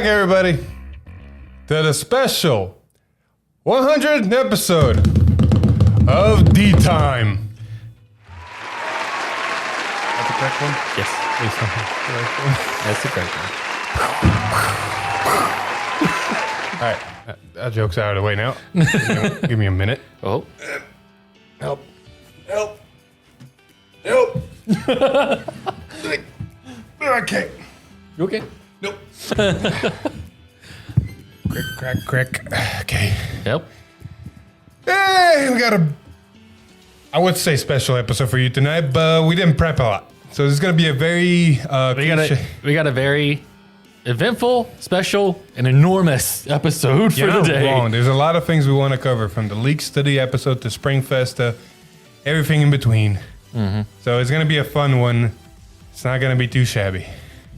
back, everybody, to the special 100th episode of D-Time. That's the correct one? Yes. That's the correct one. All right, that joke's out of the way now. Give me a minute. Oh. Help. Okay. You okay? Nope. Crick. Okay. Yep. Hey, we got I would say special episode for you tonight, but we didn't prep a lot. So this is going to be a very... We got a very eventful, special, and enormous episode for the day. Wrong. There's a lot of things we want to cover, from the leaks to the episode to Springfest to everything in between. Mm-hmm. So it's going to be a fun one. It's not going to be too shabby.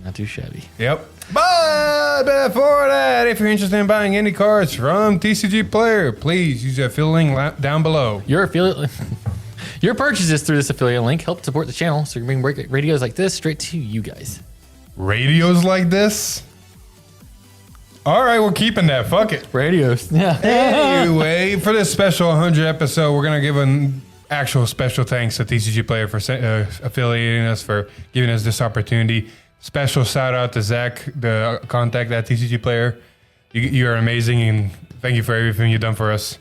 Not too shabby. Yep. But before that, if you're interested in buying any cards from TCG Player, please use the affiliate link down below. Your purchases through this affiliate link help support the channel, so you can bring radios like this straight to you guys. Radios like this? All right, we're keeping that. Fuck it. Radios. Yeah. Anyway, for this special 100 episode, we're going to give an actual special thanks to TCG Player for affiliating us, for giving us this opportunity. Special shout out to Zach, the contact at TCG Player. You're amazing, and thank you for everything you've done for us.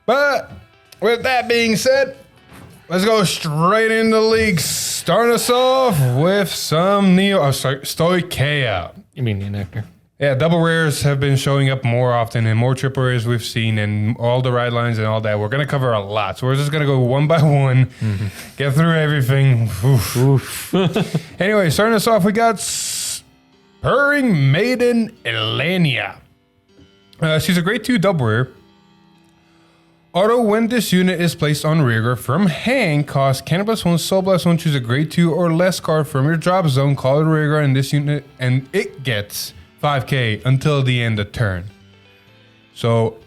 But with that being said, let's go straight into the leagues. Starting us off with some Stoicheia. You mean the nectar? Yeah, double rares have been showing up more often, and more triple rares we've seen, and all the ride lines and all that. We're going to cover a lot, so we're just going to go one by one, get through everything. Oof. Anyway, starting us off, we got Purring Maiden Elenia. She's a grade 2 double rare. Auto, when this unit is placed on rearguard from hand, cost Cannon +1, Soul +1, choose a grade 2 or less card from your drop zone, call it rearguard in this unit, and it gets 5k until the end of turn. So,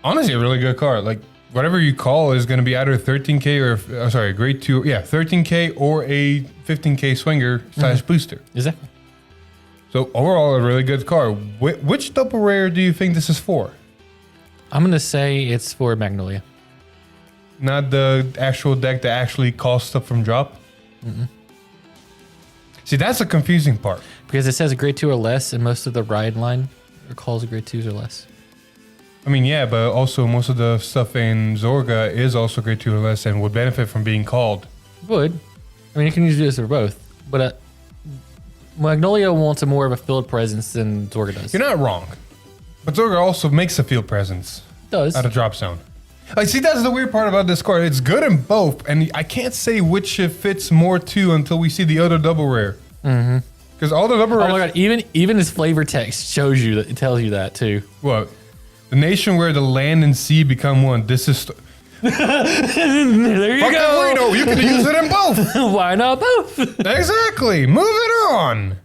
honestly, a really good card. Like, whatever you call is going to be either 13k or, grade 2, 13k or a 15k swinger / booster. Exactly. So, overall, a really good card. Which double rare do you think this is for? I'm going to say it's for Magnolia. Not the actual deck that actually calls stuff from drop? Mm-mm. See, that's a confusing part. Because it says a grade 2 or less, and most of the ride line calls a grade 2s or less. I mean, yeah, but also most of the stuff in Zorga is also grade 2 or less and would benefit from being called. Would. I mean, you can use this for both. But Magnolia wants a more of a field presence than Zorga does. You're not wrong. But Zorga also makes a field presence. Does. Out of drop zone. Like, see, that's the weird part about this card. It's good in both, and I can't say which it fits more to until we see the other double rare. Mm-hmm. Because all the double rares... Oh my god, even his flavor text shows you that, it tells you that too. What? The nation where the land and sea become one. This is... There you go. Reno, you can use it in both. Why not both? Exactly. Moving on.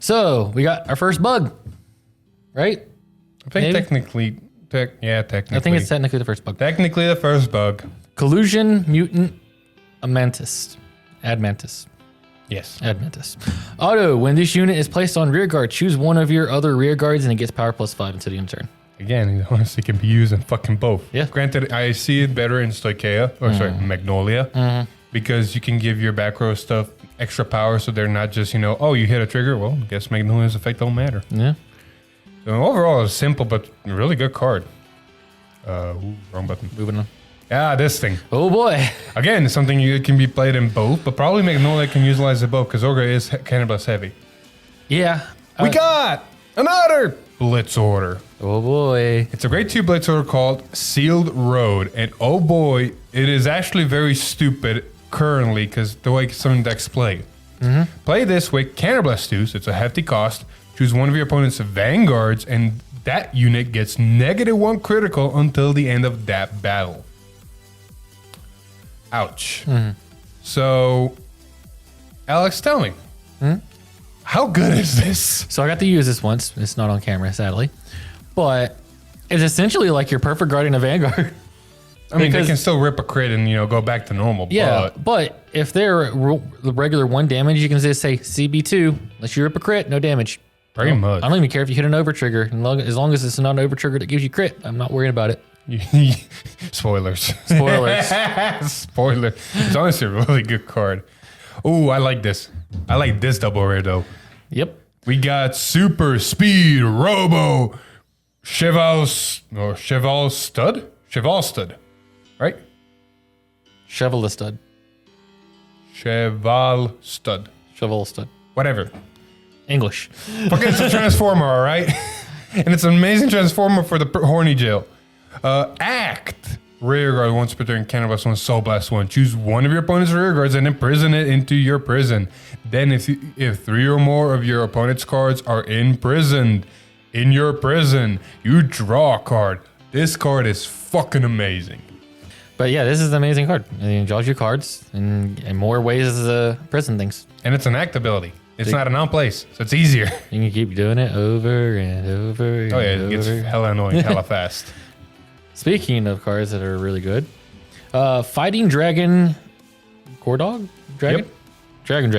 So, we got our first bug, right? I think technically. I think it's technically the first bug. Technically the first bug. Collusion Mutant Admantis. Yes. Admantis. Auto, when this unit is placed on rear guard, choose one of your other rear guards and it gets power +5 until the end of turn. Again, it honestly can be used in fucking both. Yeah. Granted, I see it better in Stoicheia, Magnolia, because you can give your back row stuff extra power, so they're not just, you hit a trigger. Well, I guess Magnolia's effect don't matter. Yeah. So overall, it's simple, but really good card. Wrong button. Moving on. Yeah, this thing. Oh boy. Again, it's something you can be played in both, but probably Magnolia can utilize it both, because Zorga is Cannabis heavy. Yeah. We got another Blitz Order. Oh boy. It's a grade 2 Blitz Order called Sealed Road, and oh boy, it is actually very stupid currently, because the way some decks play. Play this with Counterblastoos. It's a hefty cost. Choose one of your opponent's vanguards, and that unit gets -1 critical until the end of that battle. Ouch. So, Alex, tell me, how good is this? So I got to use this once. It's not on camera, sadly. But it's essentially like your perfect Guardian of Vanguard. I mean, they can still rip a crit and, go back to normal. Yeah, but if they're the regular 1 damage, you can just say CB2. Unless you rip a crit, no damage. Pretty much. I don't even care if you hit an Overtrigger. As long as it's not an Overtrigger that gives you crit, I'm not worrying about it. Spoilers. Spoilers. Spoiler. It's honestly a really good card. Oh, I like this. I like this double rare, though. Yep. We got Super Speed Robo Cheval Stud? Cheval Stud. Right? Cheval Stud. Cheval Stud. Cheval Stud. Whatever. English. Fucking it's a transformer, all right? And it's an amazing transformer for the horny jail. Act. Rear guard once per turn, counter blast 1, soul blast 1. Choose one of your opponent's rear guards and imprison it into your prison. Then if 3 or more of your opponent's cards are imprisoned in your prison, you draw a card. This card is fucking amazing. But yeah, this is an amazing card. It draws you cards in more ways as prison things. And it's an act ability. It's not an on-place, so it's easier. You can keep doing it over and over and Oh yeah, over. it gets hella annoying, hella fast. Speaking of cards that are really good, Fighting Dragon, Dog? Dragon? Yep. Dragon.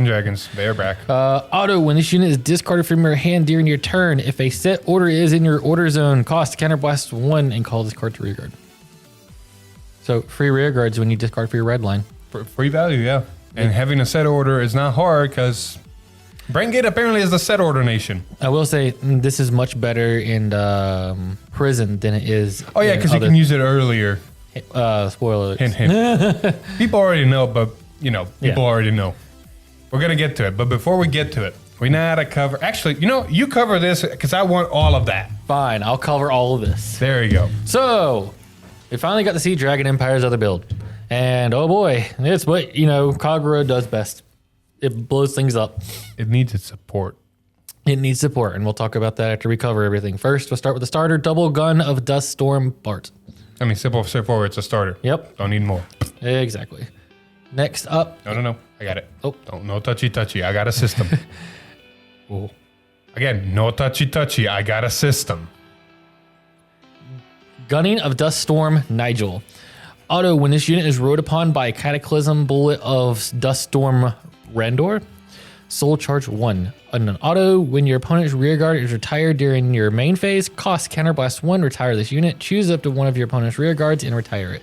Dragons, they're back. Auto, when this unit is discarded from your hand during your turn, if a set order is in your order zone, cost counterblast 1 and call this card to rear guard. So free rear guards when you discard for your red line. Free value, yeah. And having a set order is not hard because Brent apparently is the set order nation. I will say this is much better in prison than it is. Oh yeah, because you can use it earlier. Spoiler. Hint, hint. People already know, but people already know. We're gonna get to it, but before we get to it, we know how to cover. Actually, you cover this because I want all of that. Fine, I'll cover all of this. There you go. So, we finally got to see Dragon Empire's other build. And oh boy, it's what, Kagura does best. It blows things up. It needs its support. It needs support, and we'll talk about that after we cover everything. First, we'll start with the starter, Double Gun of Dust Storm Bart. I mean, simple, straightforward, it's a starter. Yep. Don't need more. Exactly. Next up. No. I got it. Oh. No touchy. I got a system. Oh. Again, no touchy. I got a system. Gunning of Dust Storm Nigel. Auto, when this unit is rode upon by a Cataclysm Bullet of Dust Storm Rendor, Soul Charge 1. On an auto, when your opponent's rear guard is retired during your main phase, cost Counterblast 1, retire this unit, choose up to one of your opponent's rear guards and retire it.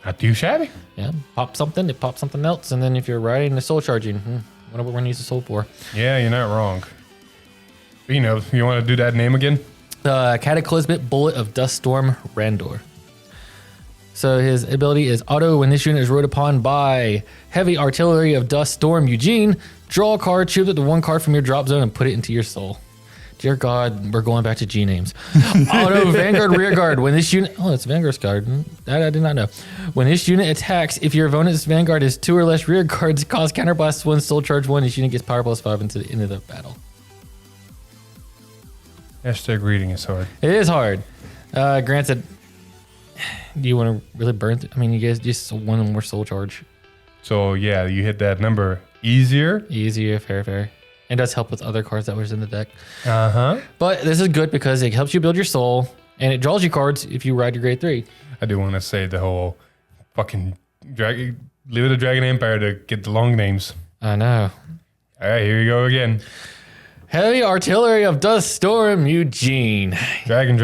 Not too shabby. Yeah, pop something, it pops something else, and then if you're riding the Soul Charging, wonder what we're gonna use the Soul for. Yeah, you're not wrong. But, you want to do that name again? Cataclysmic Bullet of Dust Storm Rendor. So his ability is auto, when this unit is rode upon by Heavy Artillery of Dust Storm Eugene, draw a card, choose up to one card from your drop zone and put it into your soul. Dear God, we're going back to G names. Auto Vanguard Rear Guard. When this unit, it's Vanguard's card. That I did not know. When this unit attacks, if your opponent's Vanguard is 2 or less rear guards, cause counterblast 1, soul charge 1. This unit gets power plus 5 into the end of the battle. Hashtag reading is hard. It is hard. Granted, do you want to really burn? You guys just one more soul charge. So yeah, you hit that number easier. Easier, fair. It does help with other cards that was in the deck. Uh-huh. But this is good because it helps you build your soul, and it draws you cards if you ride your grade 3. I do want to say the whole fucking leave it to Dragon Empire to get the long names. I know. All right, here we go again. Heavy Artillery of Dust Storm Eugene. Dragon.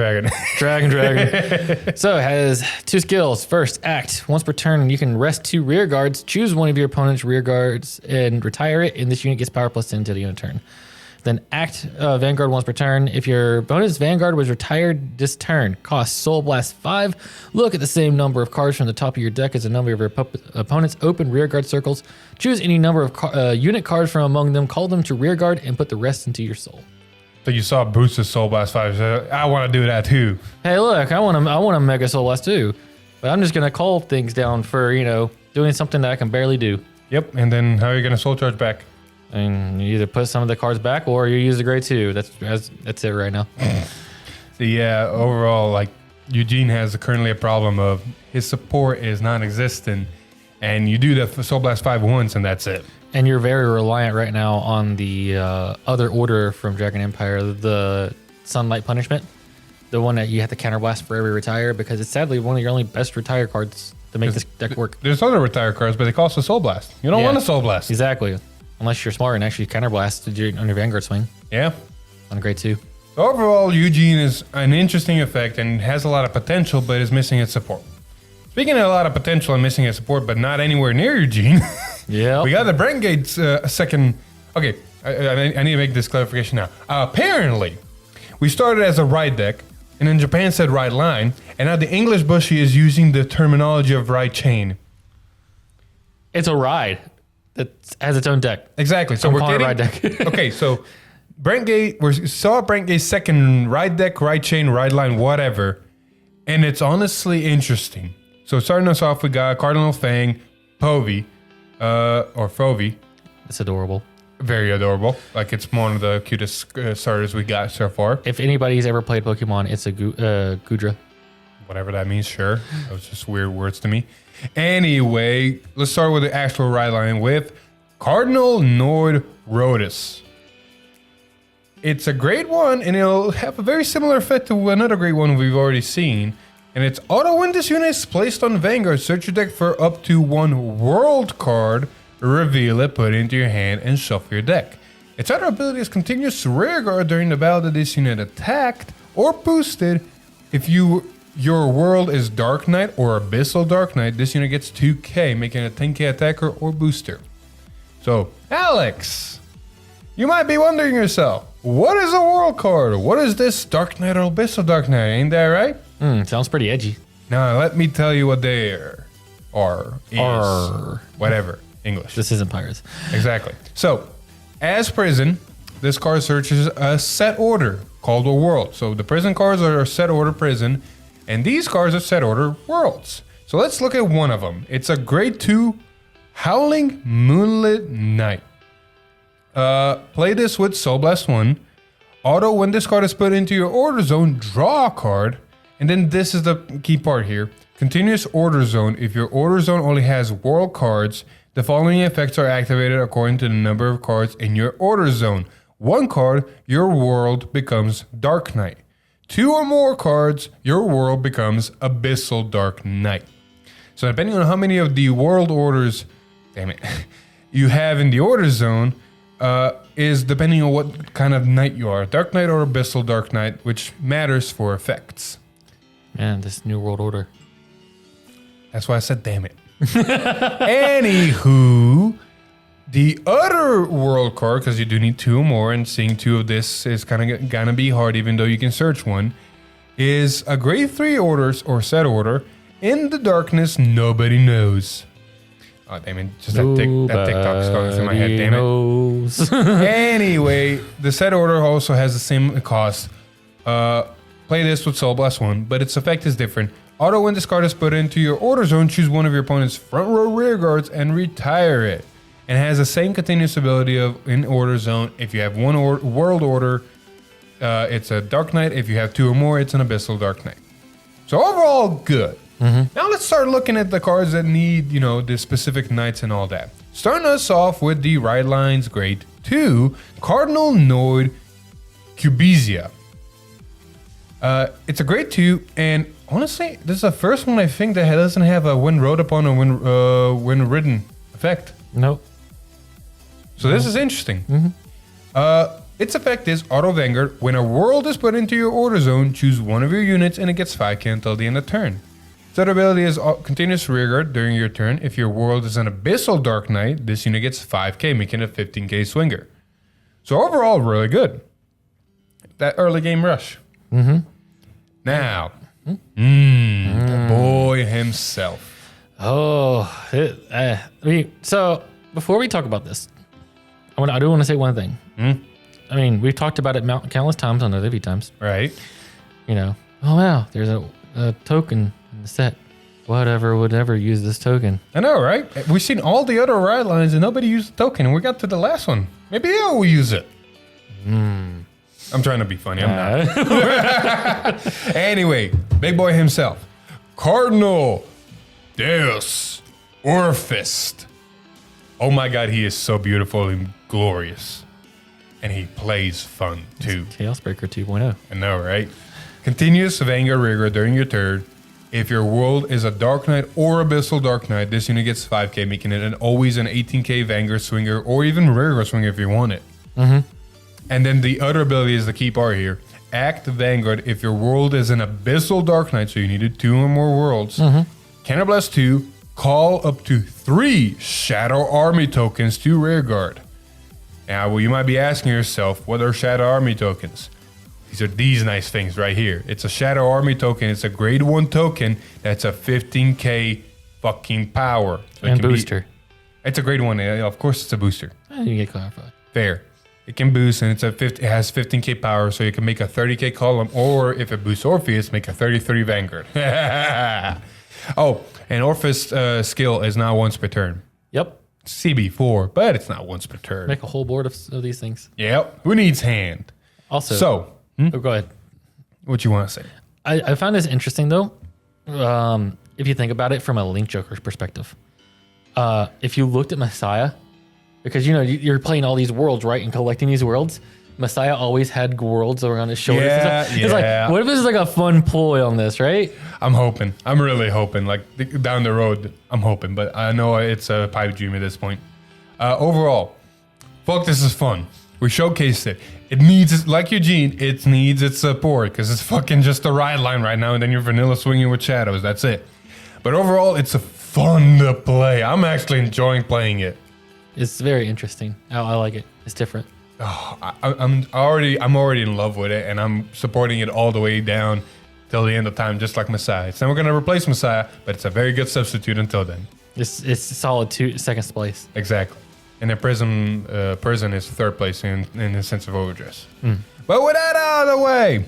So it has 2 skills. First, act. Once per turn, you can rest 2 rear guards. Choose one of your opponent's rear guards and retire it, and this unit gets power plus 10 until the end of turn. Then act Vanguard once per turn. If your opponent's Vanguard was retired this turn, cost Soul Blast 5. Look at the same number of cards from the top of your deck as the number of your opponent's open rear guard circles. Choose any number of unit cards from among them, call them to rear guard, and put the rest into your soul. So you saw Bruce's Soul Blast 5. So I want to do that too. Hey, look, I want to Mega Soul Blast too, but I'm just gonna call things down for doing something that I can barely do. Yep. And then how are you gonna Soul Charge back? And you either put some of the cards back or you use the grade 2. That's it right now. So yeah, overall, Eugene has currently a problem of his support is non-existent, and you do the Soul Blast 5 once, and that's it. And you're very reliant right now on the other order from Dragon Empire, the Sunlight Punishment. the one that you have to counterblast for every retire because it's sadly one of your only best retire cards to make this deck work. There's other retire cards, but they cost a Soul Blast. You don't want a Soul Blast. Exactly. Unless you're smart and actually counterblast on your Vanguard swing. Yeah. On a grade 2. So overall, Eugene is an interesting effect and has a lot of potential, but is missing its support. Speaking of a lot of potential and missing its support, but not anywhere near Eugene. Yeah. We got the Brent Gates second. Okay, I need to make this clarification now. Apparently, we started as a ride deck, and then Japan said ride line, and now the English Bushy is using the terminology of ride chain. It's a ride that has its own deck. Exactly. So I'm we're calling getting it ride deck. okay. So Brent Gate, we saw Brent Gate's second ride deck, ride chain, ride line, whatever, and it's honestly interesting. So starting us off, we got Cardinal Fang, Povey, or Fovi. It's adorable. Very adorable. Like it's one of the cutest starters we got so far. If anybody's ever played Pokemon, it's a Gudra. Whatever that means, sure. That was just weird words to me. Anyway, let's start with the actual ride line with Cardinal Noid Rotis. It's a great one, and it'll have a very similar effect to another great one we've already seen. And it's auto when this unit is placed on Vanguard, search your deck for up to one world card, reveal it, put it into your hand, and shuffle your deck. Its other ability is continuous rear guard during the battle that this unit attacked or boosted. If your world is Dark Knight or Abyssal Dark Knight, this unit gets 2k, making it a 10k attacker or booster. So, Alex, you might be wondering yourself, what is a world card? What is this Dark Knight or Abyssal Dark Knight? Ain't that right? Sounds pretty edgy. Now, let me tell you what they are. Whatever. English. This isn't Pirates. Exactly. So, as prison, this card searches a set order called a world. So, the prison cards are a set order prison, and these cards are set order worlds. So, let's look at one of them. It's a grade 2 Howling Moonlit Night. Play this with Soul Blast 1. Auto, when this card is put into your order zone, draw a card. And then this is the key part here. Continuous order zone. If your order zone only has world cards, the following effects are activated according to the number of cards in your order zone. 1 card, your world becomes Dark Knight. 2 or more cards, your world becomes Abyssal Dark Knight. So depending on how many of the world orders, you have in the order zone, is depending on what kind of knight you are. Dark Knight or Abyssal Dark Knight, which matters for effects. Man, this New World Order. That's why I said damn it. Anywho, the other world card, because you do need 2 or more, and seeing 2 of this is kind of gonna be hard, even though you can search one, is a grade 3 orders or set order. In the darkness, nobody knows. Oh, damn it. Just that TikTok's going through my head, damn it. Anyway, the set order also has the same cost. Play this with Soul Blast 1, but its effect is different. Auto, when this card is put into your order zone, choose one of your opponent's front row rear guards and retire it. And has the same continuous ability of in order zone. If you have one world order, it's a Dark Knight. If you have 2 or more, it's an Abyssal Dark Knight. So overall, good. Now let's start looking at the cards that need, the specific knights and all that. Starting us off with the Ride Lines Grade 2, Cardinal Noid Cubizia. It's a grade 2, and honestly, this is the first one I think that doesn't have a when rode upon or when ridden effect. Nope. So this is interesting. Its effect is Auto Vanguard. When a world is put into your order zone, choose one of your units and it gets 5k until the end of turn. Its other ability is continuous rearguard during your turn. If your world is an Abyssal Dark Knight, this unit gets 5k, making it a 15k swinger. So overall, really good. That early game rush. Now, the boy himself. So before we talk about this, I do want to say one thing. I mean, we've talked about it countless times on the Livy times. Right. Oh wow, there's a token in the set. Whatever would ever use this token? I know, right? We've seen all the other ride lines and nobody used the token, and we got to the last one. Maybe I will use it. I'm trying to be funny. I'm not. Anyway, big boy himself. Cardinal Deus Orphist. Oh my god, he is so beautiful and glorious. And he plays fun too. Chaos Breaker 2.0. I know, right? Continuous Vanguard Rearguard during your turn. If your world is a Dark Knight or Abyssal Dark Knight, this unit gets 5k, making it always an 18k Vanguard Swinger or even Rearguard Swinger if you want it. And then the other ability is the key part here. Act Vanguard if your world is an Abyssal Dark Knight, so you needed 2 or more worlds. Counterblast 2, call up to 3 Shadow Army tokens to Rearguard. Now, well, you might be asking yourself, what are Shadow Army tokens? These are these nice things right here. It's a Shadow Army token. It's a grade 1 token that's a 15k fucking power. So and booster. It's a grade 1. Of course, it's a booster. You get clarified. Fair. It can boost, and it has 15k power, so you can make a 30k column, or if it boosts Orpheus, make a 30-30 Vanguard. Oh, and Orpheus skill is now once per turn. Yep. CB4, but it's not once per turn. Make a whole board of these things. Yep. Who needs hand? Also. So. Oh, go ahead. What you want to say? I found this interesting, though. If you think about it from a Link Joker's perspective. If you looked at Messiah, because, you know, you're playing all these worlds, right? And collecting these worlds. Messiah always had worlds that were on his shoulders. Yeah, It's like, what if this is like a fun ploy on this, right? I'm hoping. I'm really hoping. Like, down the road, I'm hoping. But I know it's a pipe dream at this point. Overall, fuck, this is fun. We showcased it. It needs, like Eugene, it needs its support because it's fucking just a ride line right now, and then you're vanilla swinging with shadows. That's it. But overall, it's a fun to play. I'm actually enjoying playing it. It's very interesting. I like it. It's different. Oh, I'm already in love with it, and I'm supporting it all the way down till the end of time, just like Messiah. It's never gonna replace Messiah, but it's a very good substitute until then. It's solid second place. Exactly. And then Prison is third place in the sense of overdress. But with that out of the way,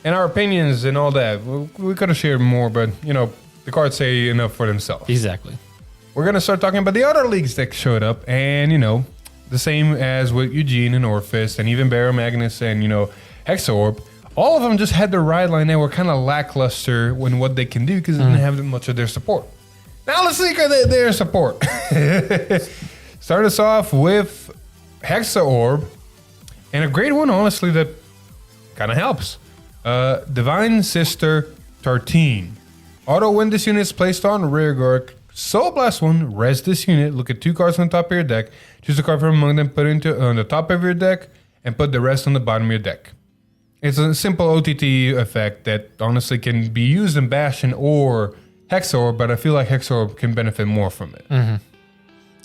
and our opinions and all that, we could have shared more, but, you know, the cards say enough for themselves. Exactly. We're going to start talking about the other leagues that showed up, and, you know, the same as with Eugene and Orpheus, and even Barrow Magnus and, you know, Hexo. All of them just had the ride line and were kind of lackluster when what they can do because they didn't have much of their support. Now let's see their support. Start us off with Hexa Orb, and a great one, honestly, that kind of helps. Divine Sister Tartine. Auto when this unit is placed on rearguard. Soul Blast 1, res this unit. Look at 2 cards on the top of your deck. Choose a card from among them, put it on the top of your deck, and put the rest on the bottom of your deck. It's a simple OTT effect that honestly can be used in Bastion or Hexor, but I feel like Hexor can benefit more from it.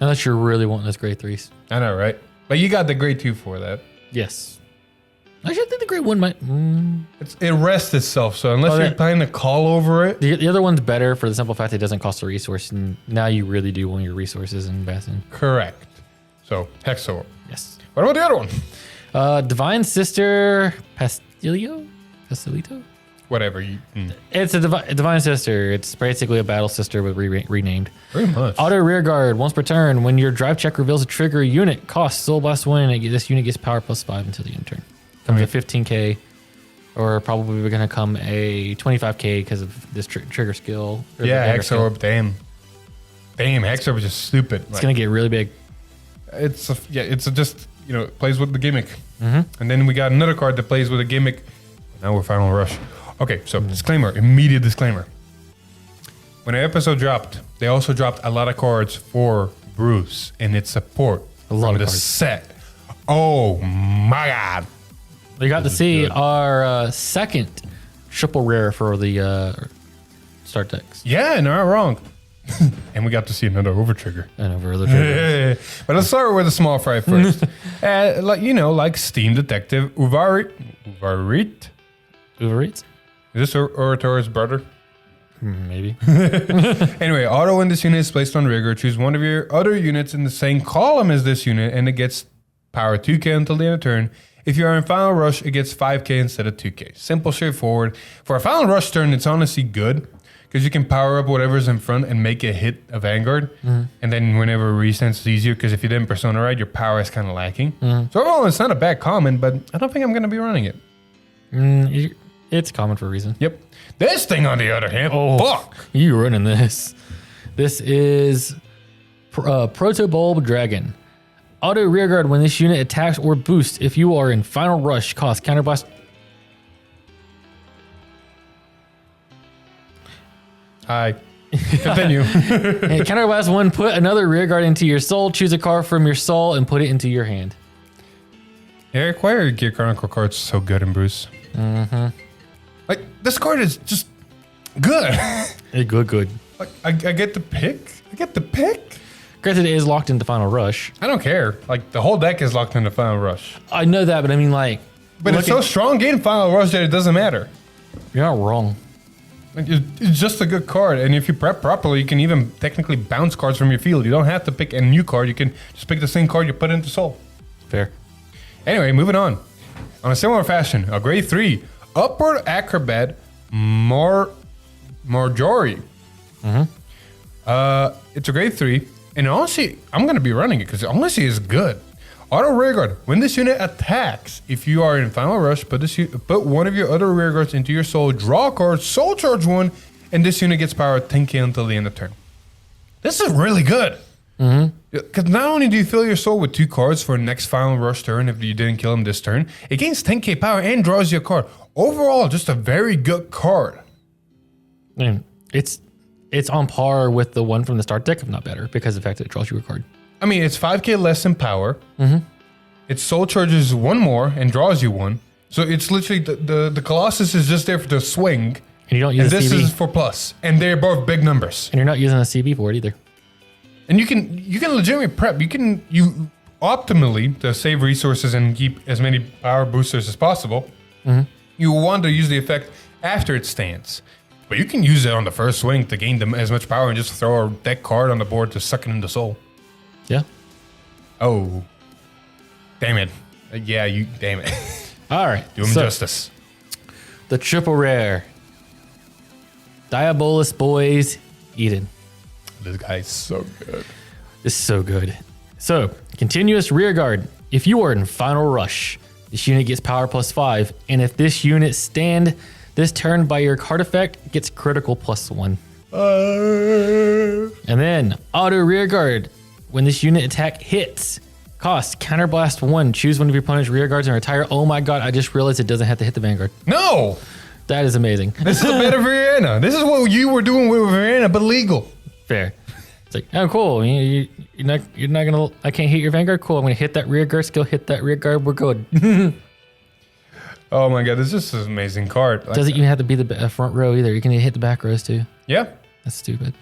Unless you're really wanting those grade 3s. I know, right? But you got the grade 2 for that. Yes. Actually, I think the grade 1 might... It rests itself, so unless you're planning to call over it... The other one's better for the simple fact it doesn't cost a resource, and now you really do want your resources in Bastion. Correct. So, Hexor. Yes. What about the other one? Divine Sister Pastilio? Pastilito? Whatever. It's a Divine Sister. It's basically a Battle Sister with renamed. Very much. Auto Rearguard. Once per turn, when your drive check reveals a trigger unit, costs Soul Blast 1, and this unit gets power +5 until the end turn. Comes at 15k, or probably we're going to come a 25k because of this trigger skill. Yeah, Hexorb, damn. Damn, Hexorb is just stupid. It's going to get really big. It's just, you know, it plays with the gimmick. And then we got another card that plays with a gimmick. Now we're Final Rush. Okay, so disclaimer, immediate disclaimer. When the episode dropped, they also dropped a lot of cards for Bruce and its support from the set. Oh my God. We got to see our second triple rare for the start decks. Yeah, not wrong. And we got to see another Overtrigger. But let's start with a small fry first. like Steam Detective Uvari. Uvari? Is this Orator's brother? Maybe. Anyway, auto when this unit is placed on rigor, choose one of your other units in the same column as this unit, and it gets power 2k until the end of turn. If you are in Final Rush, it gets 5k instead of 2k. Simple, straightforward. For a Final Rush turn, it's honestly good, because you can power up whatever's in front and make it hit a Vanguard. And then whenever it resends, it's easier, because if you didn't Persona Ride, your power is kind of lacking. So overall, it's not a bad comment, but I don't think I'm going to be running it. It's common for a reason. Yep. This thing, on the other hand, fuck. You running this. This is Protobulb Dragon. Auto rearguard when this unit attacks or boosts if you are in Final Rush, cost counterblast. Hi. Continue. And counterblast 1, put another rear guard into your soul. Choose a card from your soul and put it into your hand. Eric, why are Gear Chronicle cards so good in Bruce? Mm-hmm. Like, this card is just good. Good. Like, I get the pick. Granted, it is locked into Final Rush. I don't care. Like, the whole deck is locked into Final Rush. I know that, but I mean, like... But it's so strong getting Final Rush that it doesn't matter. You're not wrong. Like, it's just a good card. And if you prep properly, you can even technically bounce cards from your field. You don't have to pick a new card. You can just pick the same card you put into Soul. Fair. Anyway, moving on. On a similar fashion, a grade 3, Upward Acrobat Marjorie. It's a grade 3. And honestly, I'm going to be running it because honestly it's good. Auto Rearguard. When this unit attacks, if you are in Final Rush, put one of your other rearguards into your soul, draw a card, soul charge 1, and this unit gets power 10k until the end of turn. This is really good. Because not only do you fill your soul with 2 cards for next Final Rush turn if you didn't kill him this turn, it gains 10k power and draws you a card. Overall, just a very good card. Man, it's on par with the one from the start deck, if not better, because of the fact that it draws you a card. I mean, it's 5k less in power. It soul charges 1 more and draws you 1. So it's literally the Colossus is just there for the swing. And you don't use and a CB. this is for plus. And they're both big numbers. And you're not using a CB for it either. And you can legitimately prep. You optimally, to save resources and keep as many power boosters as possible, you want to use the effect after it stands. But you can use it on the first swing to gain them as much power and just throw a deck card on the board to suck it into soul. Yeah. Oh. Damn it. Damn it. All right. Do him justice. The triple rare. Diabolus Boys Eden. This guy's so good. This is so good. So, continuous rear guard. If you are in Final Rush, this unit gets power +5. And if this unit stand this turn by your card effect, gets critical +1. And then, auto rear guard. When this unit attack hits, cost counterblast 1. Choose one of your opponent's rear guards and retire. Oh my god, I just realized it doesn't have to hit the Vanguard. No! That is amazing. This is a better Variana. This is what you were doing with Variana, but legal. Fair. It's like, oh, cool. You're not gonna. I can't hit your Vanguard. Cool. I'm gonna hit that rear guard skill. Hit that rear guard. We're good. Oh my god, this is just an amazing card. Like, doesn't even have to be the front row either. You can hit the back rows too. Yeah. That's stupid.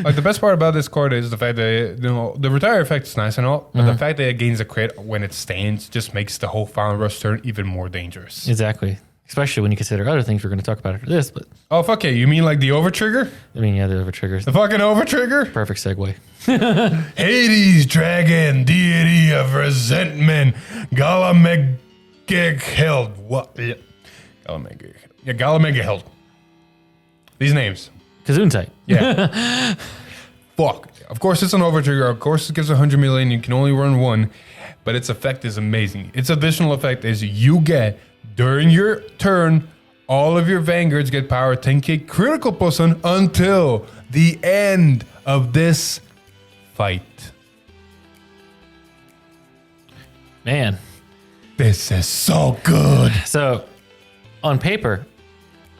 Like the best part about this card is the fact that the retire effect is nice and all, but the fact that it gains a crit when it stands just makes the whole Final Rush turn even more dangerous. Exactly. Especially when you consider other things we're going to talk about after this. But oh fuck yeah, you mean like the Overtrigger? I mean, yeah, the Overtriggers. The fucking Overtrigger? Perfect segue. Hades Dragon, deity of resentment, Galamegaheld. What? Yeah. Galamegaheld. These names. Gesundheit. Yeah. Fuck. Of course, it's an Overtrigger. Of course, it gives 100 million. You can only run 1, but its effect is amazing. Its additional effect is you get, during your turn, all of your Vanguards get power 10k critical +1 until the end of this fight. Man. This is so good. So, on paper,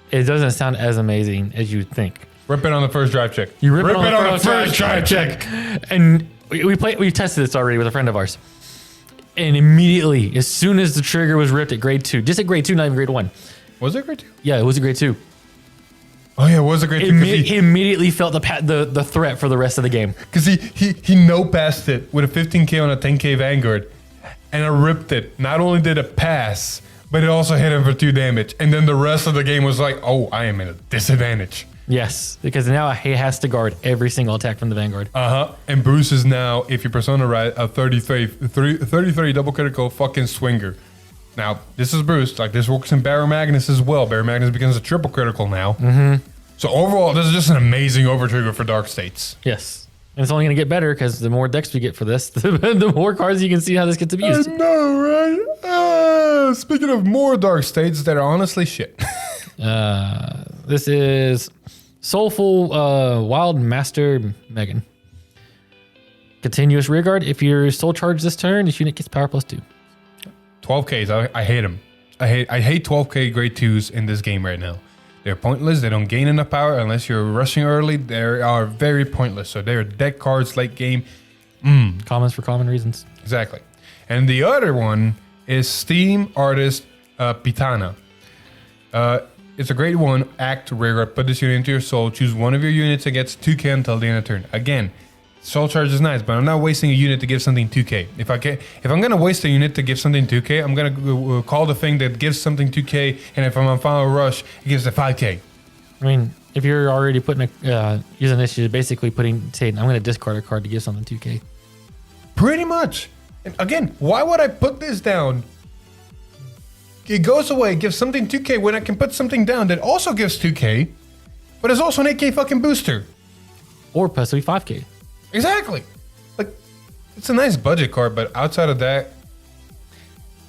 it doesn't sound as amazing as you'd think. Rip it on the first drive check. You rip it on the first drive check. And we tested this already with a friend of ours. And immediately, as soon as the trigger was ripped at grade 2, just at grade 2, not even grade 1. Was it grade 2? Yeah, it was a grade 2. Oh yeah, it was a grade 2. He immediately felt the threat for the rest of the game. Because he no-passed it with a 15k on a 10k Vanguard. And I ripped it. Not only did it pass, but it also hit him for 2 damage. And then the rest of the game was like, oh, I am at a disadvantage. Yes, because now he has to guard every single attack from the Vanguard. And Bruce is now, if you persona right, a 33 double critical fucking swinger. Now, this is Bruce. Like, this works in Barry Magnus as well. Barry Magnus becomes a triple critical now. So overall, this is just an amazing Overtrigger for Dark States. Yes. And it's only going to get better because the more decks we get for this, the more cards you can see how this gets abused. I know, right? Speaking of more Dark States that are honestly shit. This is Soulful Wild Master Maiden. Continuous rearguard. If you're soul charged this turn, this unit gets power +2. 12Ks. I hate them. I hate 12K grade 2s in this game right now. They're pointless. They don't gain enough power unless you're rushing early. They are very pointless. So they're deck cards late game. Commons for common reasons. Exactly. And the other one is Steam Artist Pitana. It's a great one. Act, rearguard, put this unit into your soul. Choose one of your units and gets 2k until the end of turn. Again, soul charge is nice, but I'm not wasting a unit to give something 2k. If I'm gonna waste a unit to give something 2k, I'm gonna call the thing that gives something 2k, and if I'm on final rush, it gives it 5k. I mean, if you're already putting using this, you're basically saying, I'm going to discard a card to give something 2k. Pretty much. And again, why would I put this down? It goes away, gives something 2k when I can put something down that also gives 2k, but it's also an 8k fucking booster. Or possibly 5k. Exactly. Like, it's a nice budget card, but outside of that,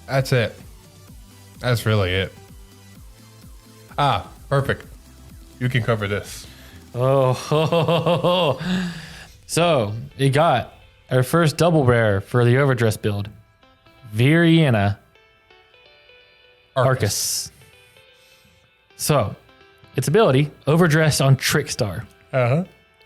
that's it. That's really it. Ah, perfect. You can cover this. Oh, so we got our first double rare for the Overdress build. Variana Arcus. So, its ability, Overdress on Trickstar. Uh-huh.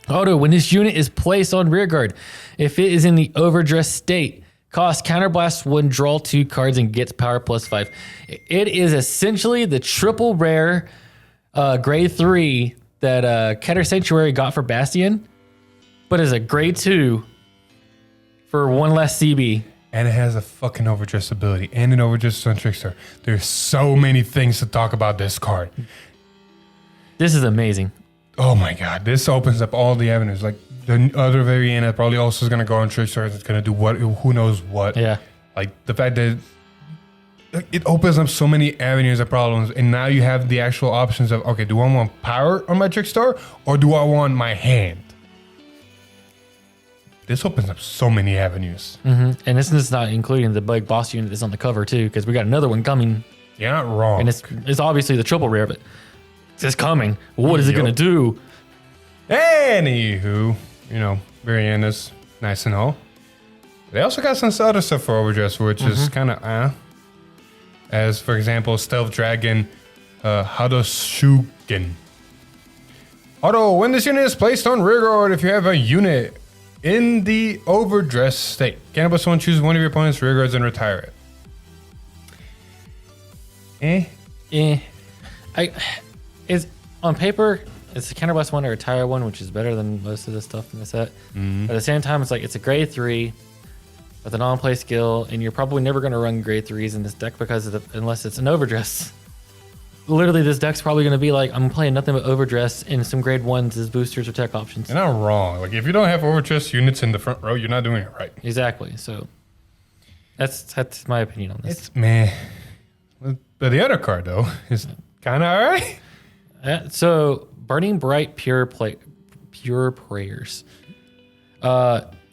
Auto, when this unit is placed on rearguard, if it is in the Overdress state, cost counterblast 1, draw 2 cards, and gets power +5. It is essentially the triple rare grade 3 that Keter Sanctuary got for Bastion, but is a grade 2 for 1 less CB. And it has a fucking Overdress ability and an Overdress on Trickster. There's so many things to talk about this card. This is amazing. Oh my god, this opens up all the avenues. Like, the other Variana probably also is going to go on Trickster. It's going to do what, who knows what. Yeah. Like, the fact that it opens up so many avenues of problems, and now you have the actual options of, okay, do I want power on my Trickstar, or do I want my hand? This opens up so many avenues. Mm-hmm. And this is not including the big boss unit that's on the cover too, because we got another one coming. You're not wrong. And it's obviously the triple rare, but it's coming. What is it going to do? Anywho, you know, Variana's nice and all. They also got some other stuff for Overdress, which is kind of as, for example, Stealth Dragon, Hadoshuken. Auto, when this unit is placed on rearguard, if you have a unit in the Overdress state, Cannabis 1, choose one of your opponent's rearguards and retire it. It's on paper, it's a counterblast 1 or a retire 1, which is better than most of the stuff in the set. But at the same time, it's like it's a grade 3 with a non-play skill, and you're probably never going to run grade 3s in this deck because unless it's an Overdress. Literally, this deck's probably going to be like, I'm playing nothing but Overdress and some grade 1s as boosters or tech options. You're not wrong. Like, if you don't have Overdress units in the front row, you're not doing it right. Exactly. So that's my opinion on this. It's meh. But the other card, though, is kind of all right. So, Burning Bright Pure Prayers.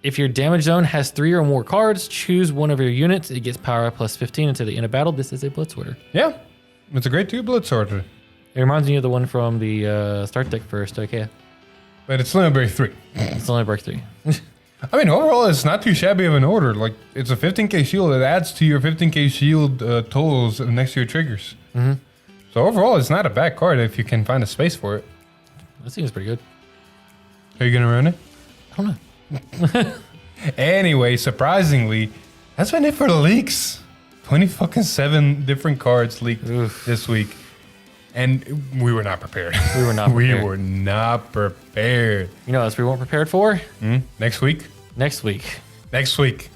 If your damage zone has 3 or more cards, choose one of your units. It gets power +15 until the end of battle. This is a Blitz Order. Yeah. It's a great 2 Blitz Order. It reminds me of the one from the start deck first, okay? But it's only break 3. It's only break 3. I mean, overall, it's not too shabby of an order. Like, it's a 15k shield that adds to your 15k shield totals next to your triggers. So overall, it's not a bad card if you can find a space for it. That seems pretty good. Are you going to run it? I don't know. Anyway, surprisingly, that's been it for the leaks. 7 different cards leaked this week. And we were not prepared. We were not prepared. We were not prepared. You know what else we weren't prepared for? Next week? Next week. Next week.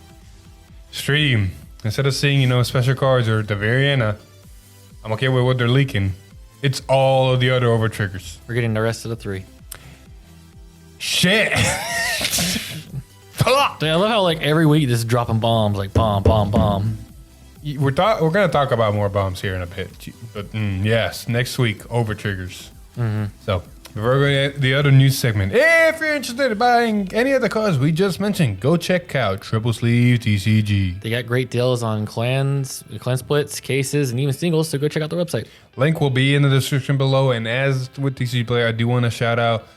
Stream. Instead of seeing, special cards or the Variana, I'm okay with what they're leaking. It's all of the other Overtriggers. We're getting the rest of the 3. Shit. Dude, I love how every week this is dropping bombs, like bomb, bomb, bomb. We're going to talk about more bombs here in a bit. But yes, next week, Overtriggers. So, before we go to the other news segment, if you're interested in buying any of the cards we just mentioned, go check out Triple Sleeve TCG. They got great deals on clan splits, cases, and even singles, so go check out their website. Link will be in the description below. And as with TCG Player, I do want to shout out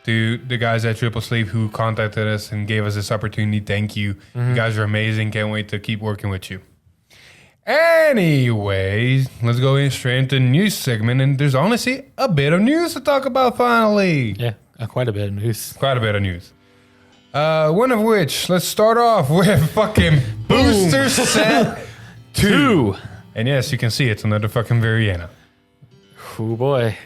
to the guys at Triple Sleeve who contacted us and gave us this opportunity. Thank you. You guys are amazing. Can't wait to keep working with you. Anyways, let's go in straight into the news segment, and there's honestly a bit of news to talk about finally. Yeah, quite a bit of news. Quite a bit of news. One of which, let's start off with fucking Booster Set 2. And yes, you can see it's another fucking Variana. Oh boy.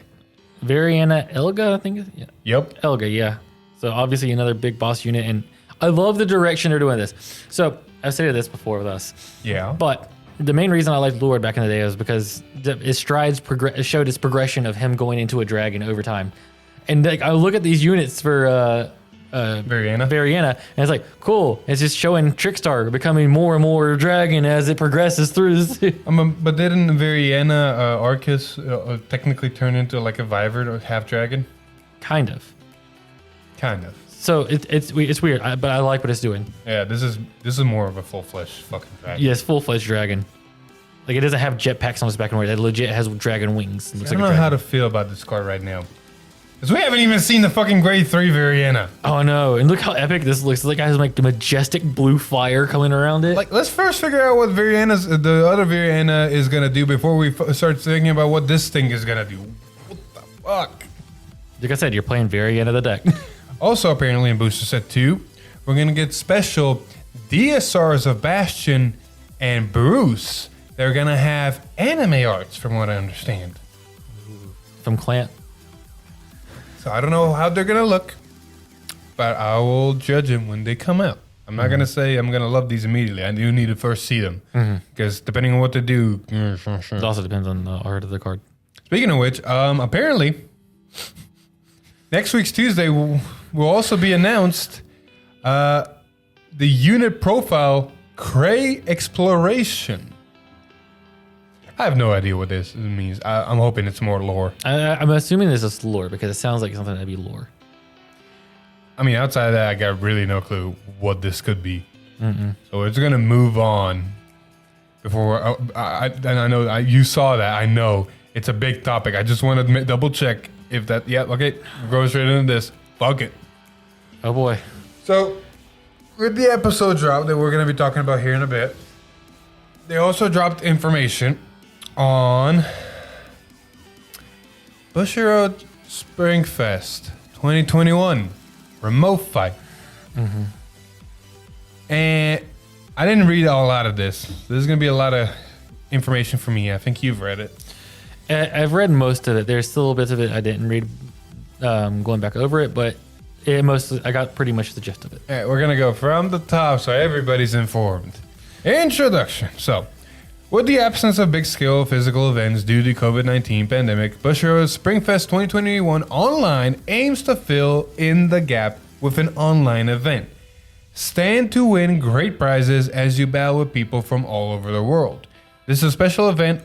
Variana Elga, I think. Yeah. Yep. Elga, yeah. So obviously another big boss unit, and I love the direction they're doing this. So I've stated this before with us. Yeah. But the main reason I liked Lord back in the day was because it showed its progression of him going into a dragon over time. And like I look at these units for Variana, and it's like, cool. It's just showing Trickstar becoming more and more dragon as it progresses through this. But didn't Variana Arcus technically turn into like a Vivert or half dragon? Kind of. So it's weird, but I like what it's doing. Yeah, this is more of a full-fledged fucking dragon. Yes, full-fledged dragon. Like it doesn't have jetpacks on its back and forth. It legit has dragon wings. It looks I don't like know how to feel about this card right now. Because we haven't even seen the fucking grade 3 Variana. Oh no, and look how epic this looks. Like it has like the majestic blue fire coming around it. Like, let's first figure out what the other Variana is going to do before we start thinking about what this thing is going to do. What the fuck? Like I said, you're playing Variana the deck. Also, apparently in Booster Set 2, we're going to get special DSRs of Bastion and Bruce. They're going to have anime arts, from what I understand. From Clant. So I don't know how they're going to look, but I will judge them when they come out. I'm not going to say I'm going to love these immediately. I do need to first see them. Because depending on what they do... It also depends on the art of the card. Speaking of which, apparently... Next week's Tuesday will also be announced the unit profile Cray Exploration. I have no idea what this means. I'm hoping it's more lore. I'm assuming this is lore because it sounds like something that'd be lore. I mean, outside of that, I got really no clue what this could be. So it's going to move on before... I know you saw that. I know it's a big topic. I just want to double check. If that, yeah, okay, go straight into this. Fuck it. Oh boy. So, with the episode drop that we're going to be talking about here in a bit, they also dropped information on Bushiroad Springfest 2021 remote fight. And I didn't read a lot of this. There's going to be a lot of information for me. I think you've read it. I've read most of it. There's still bits of it I didn't read going back over it, but I got pretty much the gist of it. All right, we're going to go from the top so everybody's informed. Introduction. So, with the absence of big-scale physical events due to COVID-19 pandemic, Bushiroad Springfest 2021 Online aims to fill in the gap with an online event. Stand to win great prizes as you battle with people from all over the world. This is a special event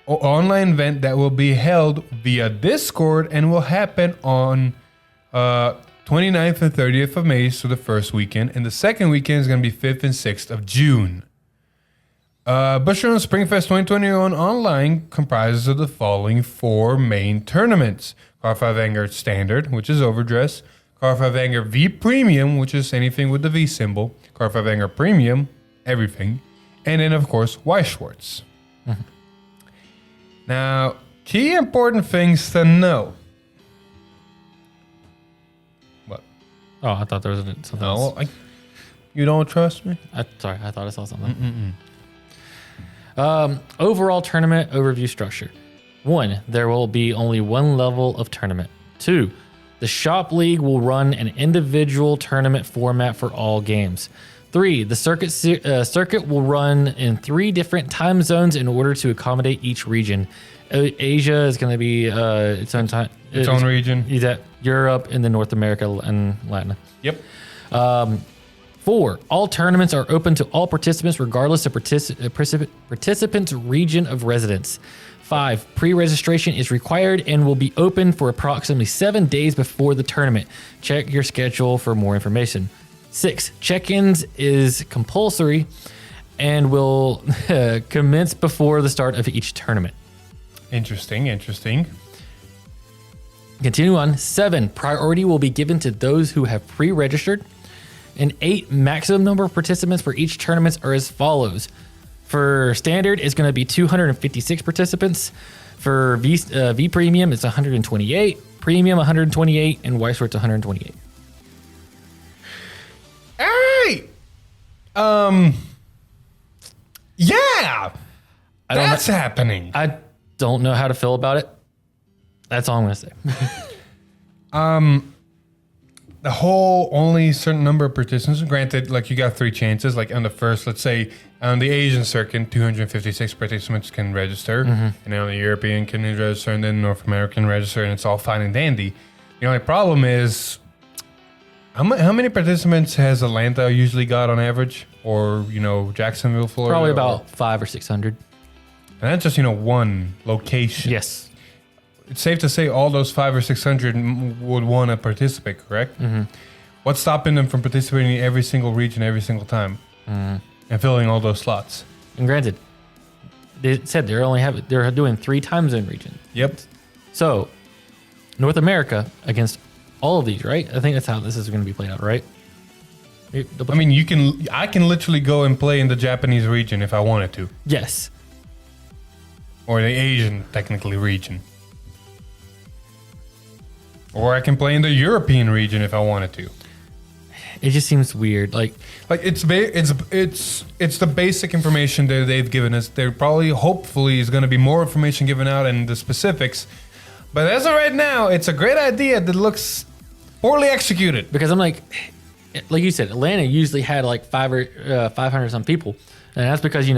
online event that will be held via Discord and will happen on 29th and 30th of May, so the first weekend, and the second weekend is going to be 5th and 6th of June. Bushiroad Springfest 2021 Online comprises of the following 4 main tournaments. Car 5 Vanguard Standard, which is Overdress. Car 5 Vanguard V Premium, which is anything with the V symbol. Car 5 Vanguard Premium, everything. And then, of course, Y Schwartz. Now, key important things to know. What? Oh, I thought there was something else. You don't trust me? Sorry, I thought I saw something. Overall tournament overview structure. 1, there will be only 1 level of tournament. 2, the Shop League will run an individual tournament format for all games. 3, the circuit will run in 3 different time zones in order to accommodate each region. Asia is going to be its own time. Its own region. Europe and then North America and Latin. Yep. 4, all tournaments are open to all participants regardless of participant's region of residence. 5, pre-registration is required and will be open for approximately 7 days before the tournament. Check your schedule for more information. 6, check-ins is compulsory and will commence before the start of each tournament. Interesting. Continue on. 7, priority will be given to those who have pre-registered. And 8, maximum number of participants for each tournament are as follows. For standard, it's going to be 256 participants. For V premium, it's 128. Premium, 128. And White Sword's 128. All right. Yeah. That's happening. I don't know how to feel about it. That's all I'm going to say. The whole only certain number of participants, granted, like you got 3 chances, like on the first, let's say on the Asian circuit, 256 participants can register, and then on the European can register, and then North American register, and it's all fine and dandy. The only problem is, how many participants has Atlanta usually got on average? Or, Jacksonville, Florida? Probably about 500 or 600. And that's just, one location. Yes. It's safe to say all those 500 or 600 would want to participate, correct? Mm-hmm. What's stopping them from participating in every single region, every single time, and filling all those slots? And granted, they said they're doing 3 time zone regions. Yep. So, North America against all of these, right? I think that's how this is going to be played out, right? I mean, I can literally go and play in the Japanese region if I wanted to, Yes. or the Asian technically region. Or I can play in the European region if I wanted to. It just seems weird. Like it's the basic information that they've given us. There probably, hopefully, is going to be more information given out in the specifics. But as of right now, it's a great idea that looks poorly executed. because I'm like you said, Atlanta usually had like 500 some people, and that's because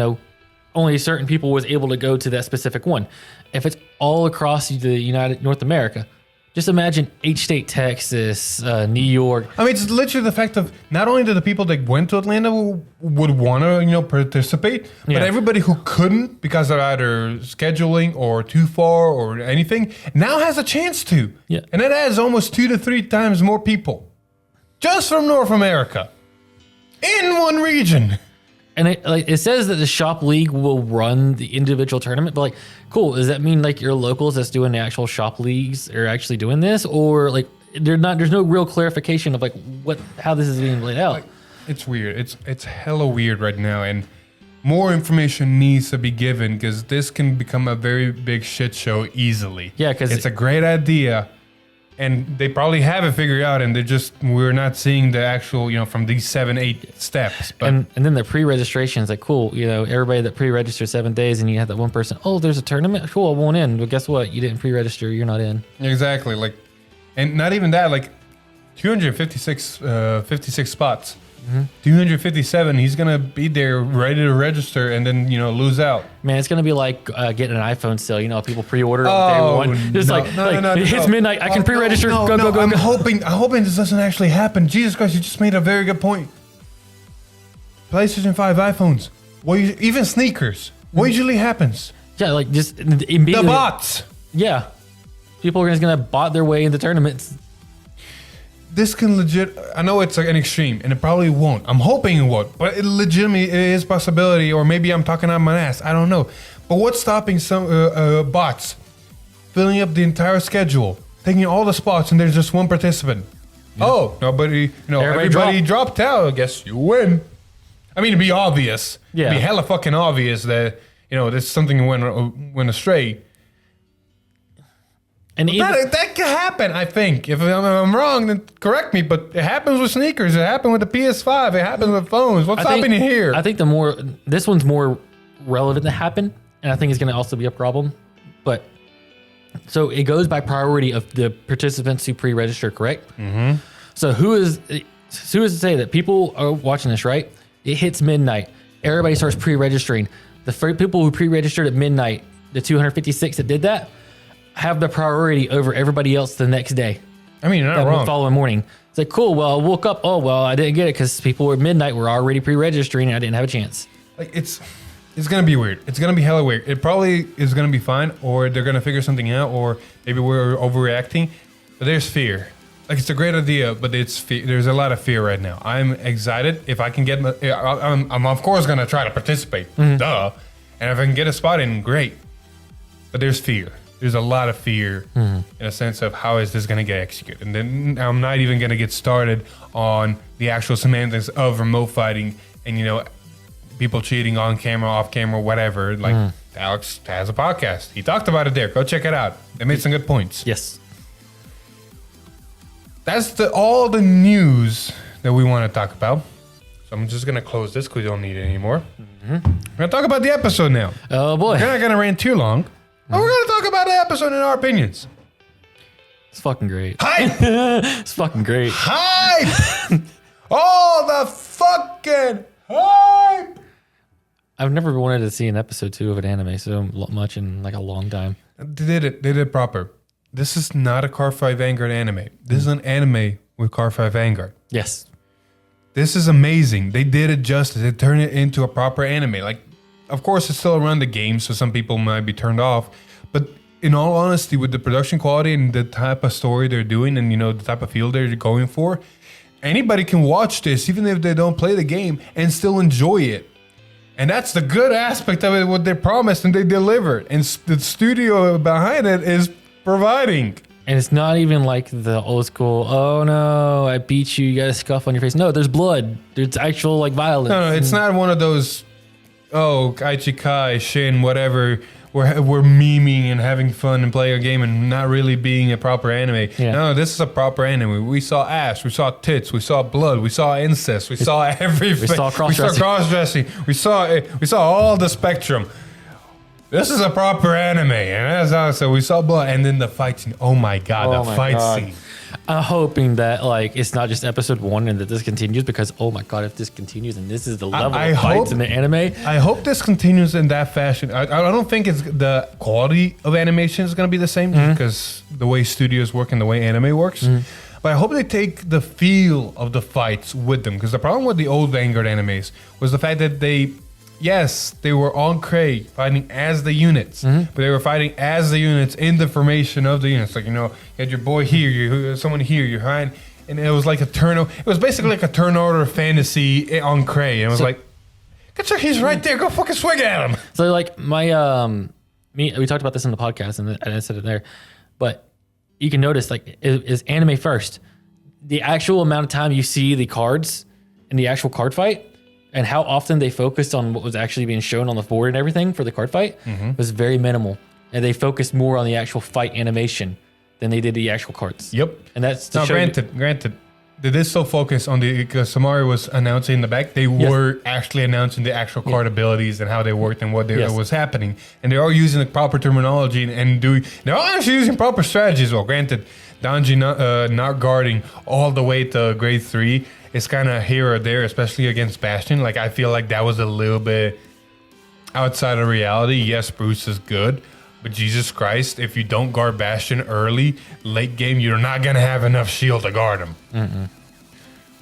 only certain people was able to go to that specific one. If it's all across the United North America. Just imagine each state, Texas, New York. I mean, it's literally the fact of not only do the people that went to Atlanta would want to, participate, but everybody who couldn't because of either scheduling or too far or anything now has a chance to. Yeah. And it adds almost 2 to 3 times more people just from North America in one region. And it says that the shop league will run the individual tournament, but cool. Does that mean your locals that's doing the actual shop leagues are actually doing this, or there's no real clarification of how this is being laid out? It's weird. It's hella weird right now, and more information needs to be given because this can become a very big shit show easily. Yeah, because it's a great idea. And they probably have it figured out, and we're not seeing the actual, from these 7-8 steps. But and then the pre-registration is cool. Everybody that pre-registered 7 days, and you have that one person. Oh, there's a tournament. Cool, I won't in. But guess what? You didn't pre-register. You're not in. Exactly. And not even that. 256 56 spots. 257. He's gonna be there ready to register, and then lose out. Man, it's gonna be like getting an iPhone sale. People pre-order on day one. Just it's midnight. I can pre-register. Go. I'm hoping this doesn't actually happen. Jesus Christ, you just made a very good point. PlayStation 5 iPhones. Even sneakers. What usually happens? Yeah, just immediately. The bots. Yeah, people are just gonna bot their way into tournaments. This can I know it's an extreme, and it probably won't. I'm hoping it won't, but it legitimately is a possibility, or maybe I'm talking out my ass. I don't know. But what's stopping some bots filling up the entire schedule, taking all the spots, and there's just one participant? Yeah. Oh, nobody, everybody dropped out. I guess you win. I mean, it'd be obvious. Yeah. It'd be hella fucking obvious that, there's something went astray. And that could happen, I think. If I'm wrong, then correct me. But it happens with sneakers. It happened with the PS5. It happens with phones. What's happening here? I think this one's more relevant to happen, and I think it's going to also be a problem. But so it goes by priority of the participants who pre-register, correct? Mm-hmm. So who is to say that people are watching this, right? It hits midnight. Everybody starts pre-registering. The people who pre-registered at midnight, the 256 that did that, have the priority over everybody else the next day. I mean, you're not wrong. The following morning. It's cool. Well, I woke up. Oh, well, I didn't get it because people were at midnight were already pre-registering and I didn't have a chance. It's going to be weird. It's going to be hella weird. It probably is going to be fine, or they're going to figure something out, or maybe we're overreacting. But there's fear. It's a great idea, but there's a lot of fear right now. I'm excited. If I can get I'm of course going to try to participate. Mm-hmm. Duh. And if I can get a spot in, great. But there's fear. There's a lot of fear in a sense of how is this going to get executed. And then I'm not even going to get started on the actual semantics of remote fighting and, people cheating on camera, off camera, whatever. Like Alex has a podcast. He talked about it there. Go check it out. They made some good points. Yes. That's all the news that we want to talk about. So I'm just going to close this because we don't need it anymore. We're going to talk about the episode now. Oh, boy. We're not going to rant too long. But we're going to talk about the episode in our opinions. It's fucking great. Hype! It's fucking great. Hype! All the fucking hype! I've never wanted to see an episode 2 of an anime so much in like a long time. They did it. They did it proper. This is not a Car 5 Vanguard anime. This is an anime with Car 5 Vanguard. Yes. This is amazing. They did it justice. They turned it into a proper anime. Like, of course, it's still around the game, so some people might be turned off. But in all honesty, with the production quality and the type of story they're doing and, you know, the type of feel they're going for, anybody can watch this, even if they don't play the game, and still enjoy it. And that's the good aspect of it, what they promised and they delivered. And the studio behind it is providing. And it's not even like the old school, oh no, I beat you, you got a scuff on your face. No, there's blood. There's actual like violence. No, it's not one of those, Aichikai, Shin, whatever, we're memeing and having fun and playing a game and not really being a proper anime. Yeah. No, this is a proper anime. We saw ass, we saw tits, we saw blood, we saw incest, we saw everything. We saw cross-dressing. We saw all the spectrum. This is a proper anime, and as I said, we saw blood, and then the fight scene. Oh my god, the fight scene. I'm hoping that like it's not just episode 1 and that this continues because oh my god, if this continues and this is the level of fights in the anime. I hope this continues in that fashion. I don't think it's the quality of animation is going to be the same because the way studios work and the way anime works. But I hope they take the feel of the fights with them because the problem with the old Vanguard animes was the fact that they were on Cray fighting as the units, but they were fighting as the units in the formation of the units. Like, you know, you had your boy here, someone here, you're behind, and it was like it was basically like a turn order fantasy on Cray. And it was like, he's right there, go fucking swing at him. So like we talked about this in the podcast and I said it there, but you can notice like it is anime first. The actual amount of time you see the cards in the actual card fight and how often they focused on what was actually being shown on the board and everything for the card fight was very minimal. And they focused more on the actual fight animation than they did the actual cards. Yep. And that's to now, show granted, they did still focus on because Samari was announcing in the back, they were actually announcing the actual card abilities and how they worked and what was happening. And they are using the proper terminology and they're all actually using proper strategies. Well, granted, Danji not guarding all the way to grade 3 is kind of here or there, especially against Bastion. Like, I feel like that was a little bit outside of reality. Yes, Bruce is good, but Jesus Christ, if you don't guard Bastion early, late game, you're not going to have enough shield to guard him.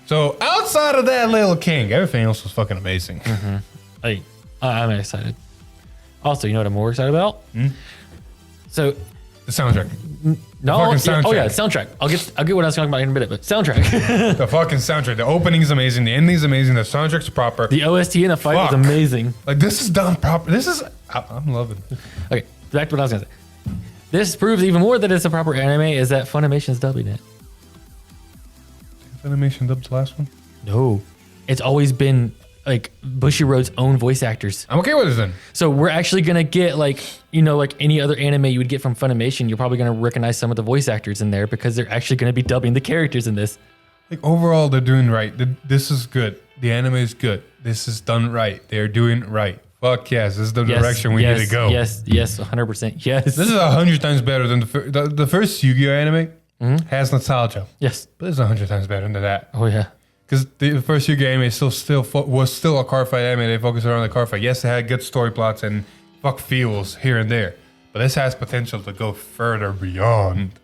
So, outside of that little king, everything else was fucking amazing. I'm excited. Also, you know what I'm more excited about? So, the soundtrack. Soundtrack. I'll get what I was talking about in a minute, but soundtrack. The fucking soundtrack. The opening is amazing. The ending is amazing. The soundtrack's proper. The OST in the fight was amazing. Like, this is done proper. I'm loving it. Okay, back to what I was going to say. This proves even more that it's a proper anime is that Funimation's dubbing it. Funimation dubbed the last one? No. It's always been like Bushiroad's own voice actors. I'm okay with this then. So we're actually going to get like any other anime you would get from Funimation, you're probably going to recognize some of the voice actors in there because they're actually going to be dubbing the characters in this. Like overall, they're doing right. This is good. The anime is good. This is done right. They're doing right. Fuck yes, this is the direction we need to go. Yes, 100%. Yes. This is 100 times better than the first Yu-Gi-Oh anime has nostalgia. Yes. But it's 100 times better than that. Oh yeah. Because the first Yu-Gi-Oh anime was still a card fight anime. They focused around the card fight. Yes, it had good story plots and fuck feels here and there. But this has potential to go further beyond.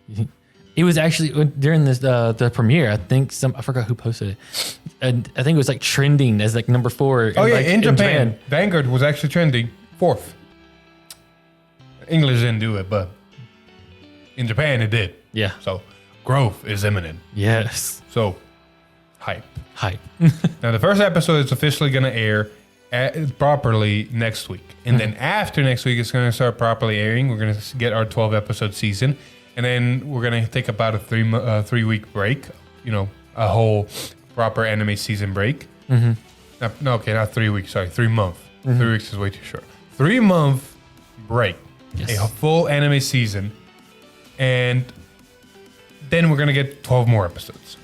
It was actually during this the premiere. I think I forgot who posted it, and I think it was like trending as like number 4. In Japan, Vanguard was actually trending 4th. English didn't do it, but in Japan it did. Yeah. So growth is imminent. Yes. So hype. Now the first episode is officially going to air properly next week, and then after next week it's going to start properly airing. We're going to get our 12 episode season. And then we're going to take about a 3 week break, a whole proper anime season break. No, okay, not 3 weeks. Sorry, 3 month. 3 weeks is way too short. 3 month break. Yes. A full anime season. And then we're going to get 12 more episodes.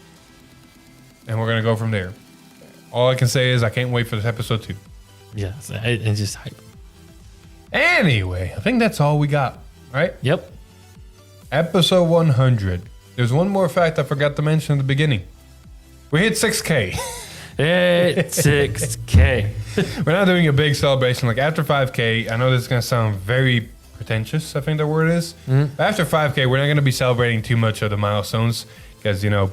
And we're going to go from there. All I can say is I can't wait for this episode 2. Yes, it's just hype. Anyway, I think that's all we got, right? Yep. Episode 100. There's one more fact I forgot to mention at the beginning. We hit 6K. It's 6K. We're not doing a big celebration. Like after 5K, I know this is going to sound very pretentious, I think the word is. But after 5K, we're not going to be celebrating too much of the milestones because, you know,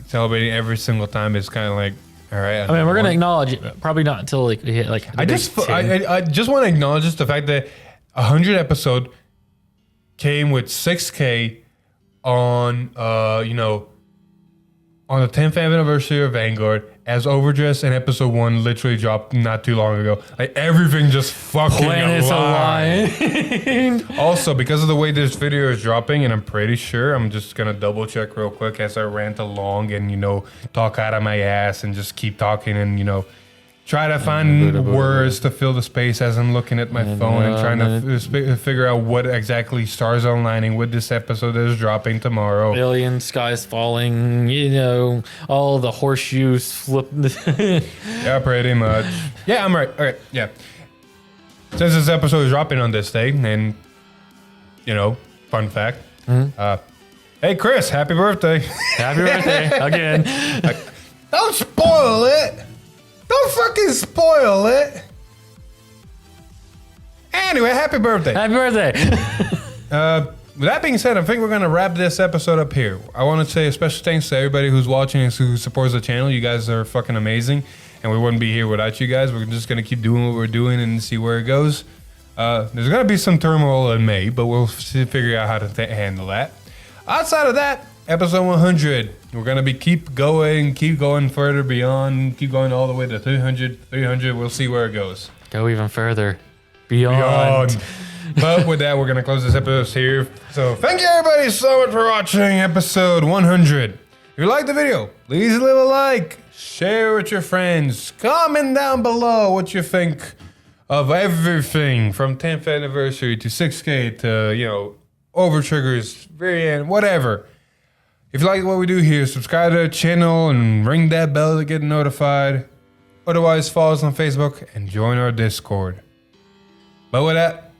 celebrating every single time is kind of like, all right. I mean, we're going to acknowledge it. Probably not until like we hit like. I just want to acknowledge just the fact that 100 episode came with 6K on, you know, on the 10th anniversary of Vanguard, as Overdresser and episode 1 literally dropped not too long ago. Like everything just fucking aligned. Also, because of the way this video is dropping, and I'm pretty sure, I'm just gonna double check real quick as I rant along and, you know, talk out of my ass and just keep talking and, you know, try to find words to fill the space as I'm looking at my phone and trying to figure out what exactly stars are aligning with this episode that is dropping tomorrow. Alien skies falling, you know, all the horseshoes flip. Yeah, pretty much. Yeah, I'm right. Okay, yeah. Since this episode is dropping on this day, and, you know, fun fact. Hey, Chris, happy birthday. Happy birthday again. Don't spoil it. Don't fucking spoil it. Anyway, happy birthday. Happy birthday. With that being said, I think we're going to wrap this episode up here. I want to say a special thanks to everybody who's watching and who supports the channel. You guys are fucking amazing, and we wouldn't be here without you guys. We're just going to keep doing what we're doing and see where it goes. There's going to be some turmoil in May, but we'll figure out how to handle that. Outside of that, episode 100. We're going to keep going further beyond, keep going all the way to 300. We'll see where it goes. Go even further. Beyond. But with that, we're going to close this episode here. So thank you everybody so much for watching episode 100. If you liked the video, please leave a like, share with your friends, comment down below what you think of everything from 10th anniversary to 6K to, you know, Overtriggers, Variana, whatever. If you like what we do here, subscribe to the channel and ring that bell to get notified. Otherwise, follow us on Facebook and join our Discord. But with that,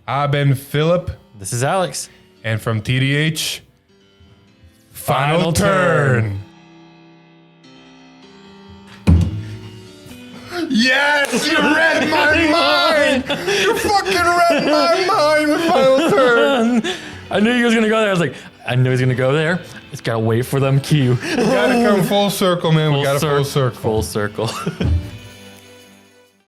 I've been Philip. This is Alex. And from TDH, Final Turn. Yes, you read my mind. You fucking read my mind with Final Turn. I knew he was going to go there. I was like, I knew he was going to go there. It's got to wait for them cue. We got to come full circle, man. We got to full circle. Full circle.